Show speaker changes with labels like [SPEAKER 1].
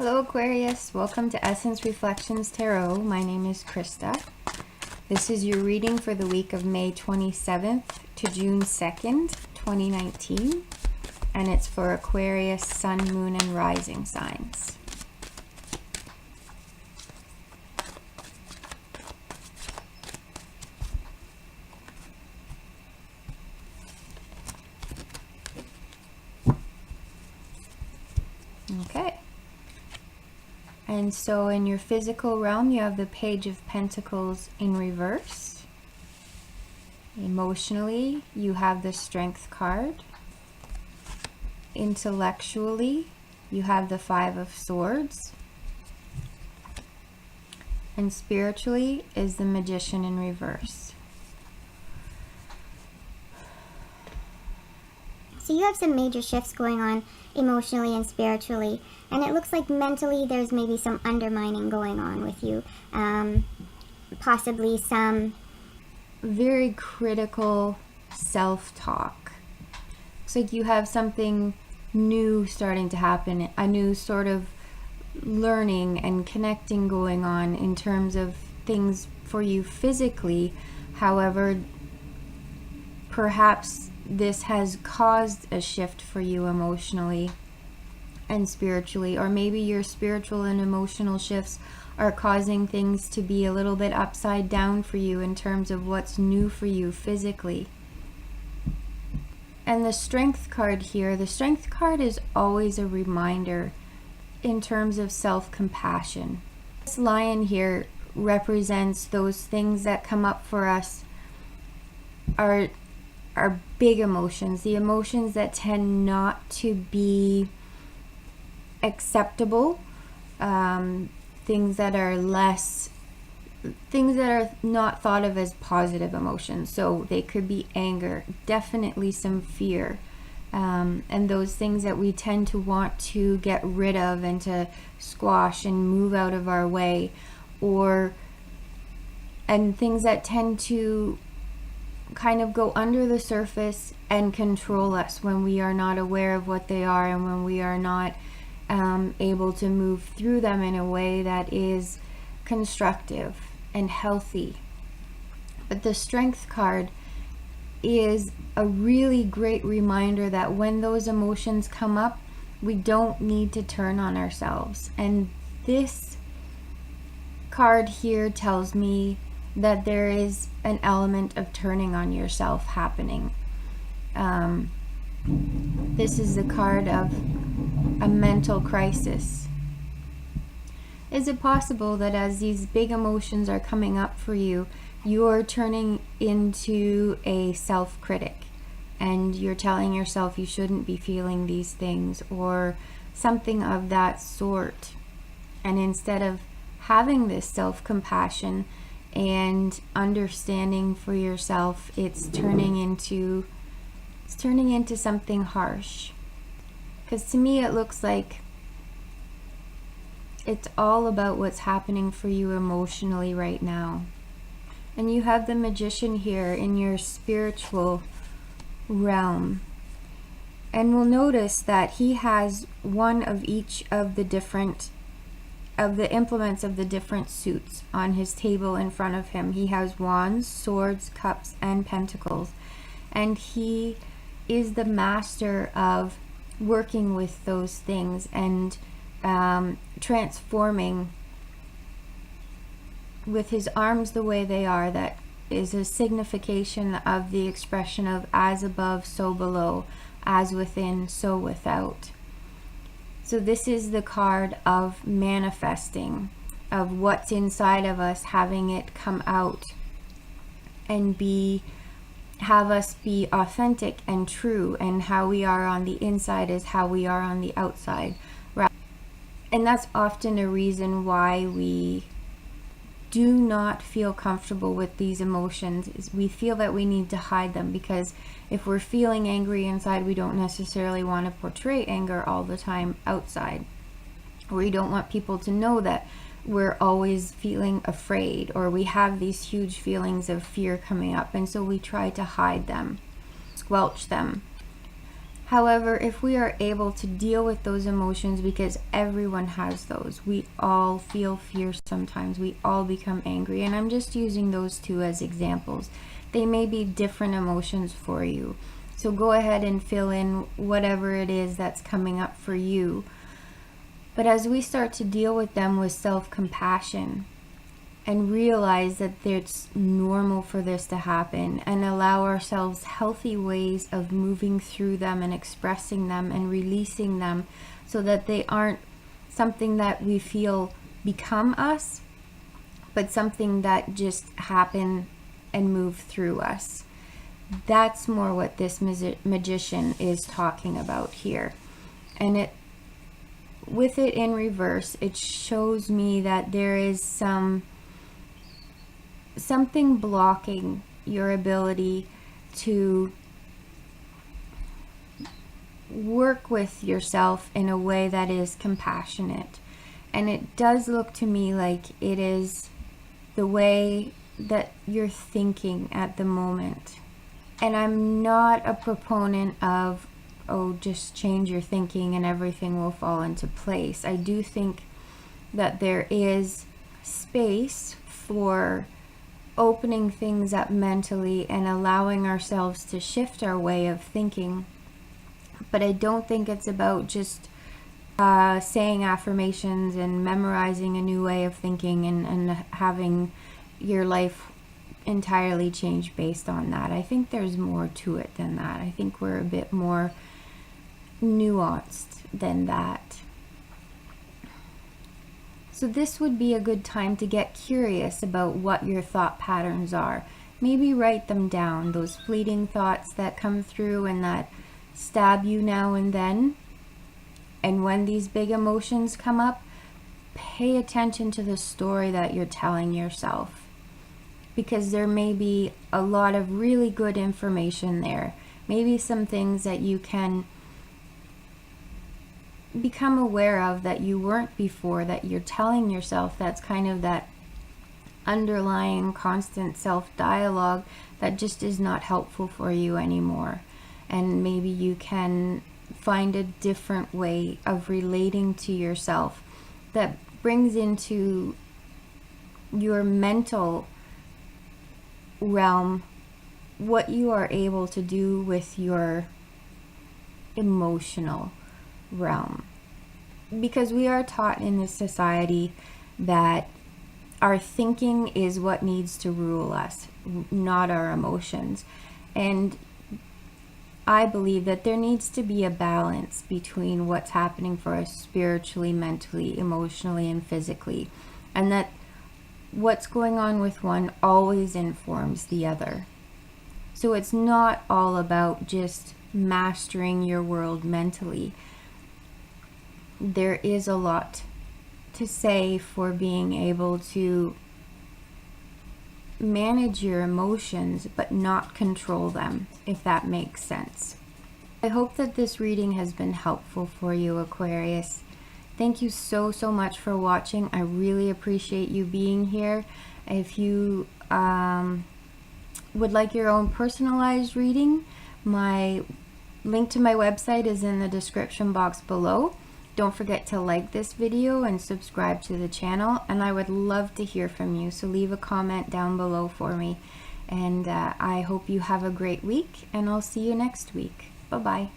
[SPEAKER 1] Hello Aquarius, welcome to Essence Reflections Tarot. My name is Krista. This is your reading for the week of May 27th to June 2nd, 2019. And it's for Aquarius, Sun, Moon, and Rising signs. Okay. And so in your physical realm, you have the Page of Pentacles in reverse. Emotionally, you have the Strength card. Intellectually, you have the Five of Swords. And spiritually is the Magician in reverse.
[SPEAKER 2] So you have some major shifts going on emotionally and spiritually, and it looks like mentally there's maybe some undermining going on with you, possibly some
[SPEAKER 1] very critical self-talk. Looks like you have something new starting to happen, a new sort of learning and connecting going on in terms of things for you physically. However, perhaps this has caused a shift for you emotionally and spiritually, or maybe your spiritual and emotional shifts are causing things to be a little bit upside down for you in terms of what's new for you physically. And the Strength card here, the Strength card is always a reminder in terms of self-compassion. This lion here represents those things that come up for us are big emotions, the emotions that tend not to be acceptable, things that are not thought of as positive emotions. So they could be anger, definitely some fear, and those things that we tend to want to get rid of and to squash and move out of our way, and things that tend to kind of go under the surface and control us when we are not aware of what they are, and when we are not able to move through them in a way that is constructive and healthy. But the Strength card is a really great reminder that when those emotions come up, we don't need to turn on ourselves. And this card here tells me that there is an element of turning on yourself happening. This is the card of a mental crisis. Is it possible that as these big emotions are coming up for you, you're turning into a self-critic and you're telling yourself you shouldn't be feeling these things or something of that sort? And instead of having this self-compassion and understanding for yourself, it's turning into something harsh. Because to me it looks like it's all about what's happening for you emotionally right now. And you have the Magician here in your spiritual realm. And we'll notice that he has one of each of the implements of the different suits on his table in front of him. He has wands, swords, cups, and pentacles. And he is the master of working with those things and transforming with his arms the way they are. That is a signification of the expression of as above, so below, as within, so without. So this is the card of manifesting, of what's inside of us, having it come out and have us be authentic and true, and how we are on the inside is how we are on the outside. And that's often a reason why we do not feel comfortable with these emotions, is we feel that we need to hide them, because if we're feeling angry inside, we don't necessarily want to portray anger all the time outside. We don't want people to know that we're always feeling afraid, or we have these huge feelings of fear coming up, and so we try to hide them, squelch them. However, if we are able to deal with those emotions, because everyone has those, we all feel fear sometimes, we all become angry, and I'm just using those two as examples. They may be different emotions for you. So go ahead and fill in whatever it is that's coming up for you. But as we start to deal with them with self-compassion and realize that it's normal for this to happen, and allow ourselves healthy ways of moving through them and expressing them and releasing them, so that they aren't something that we feel become us, but something that just happen and move through us. That's more what this magician is talking about here. And with it in reverse, it shows me that there is something blocking your ability to work with yourself in a way that is compassionate. And it does look to me like it is the way that you're thinking at the moment. And I'm not a proponent of, oh, just change your thinking and everything will fall into place. I do think that there is space for opening things up mentally and allowing ourselves to shift our way of thinking. But I don't think it's about just saying affirmations and memorizing a new way of thinking and having your life entirely change based on that. I think there's more to it than that. I think we're a bit more nuanced than that. So this would be a good time to get curious about what your thought patterns are. Maybe write them down, those fleeting thoughts that come through and that stab you now and then. And when these big emotions come up, pay attention to the story that you're telling yourself, because there may be a lot of really good information there. Maybe some things that you can become aware of that you weren't before, that you're telling yourself. That's kind of that underlying constant self-dialogue that just is not helpful for you anymore. And maybe you can find a different way of relating to yourself that brings into your mental realm what you are able to do with your emotional realm. Because we are taught in this society that our thinking is what needs to rule us, not our emotions. And I believe that there needs to be a balance between what's happening for us spiritually, mentally, emotionally, and physically. And that what's going on with one always informs the other. So it's not all about just mastering your world mentally. There is a lot to say for being able to manage your emotions but not control them, if that makes sense. I hope that this reading has been helpful for you, Aquarius. Thank you so much for watching. I really appreciate you being here. If you would like your own personalized reading, my link to my website is in the description box below. Don't forget to like this video and subscribe to the channel, and I would love to hear from you, so leave a comment down below for me. And I hope you have a great week, and I'll see you next week. Bye-bye.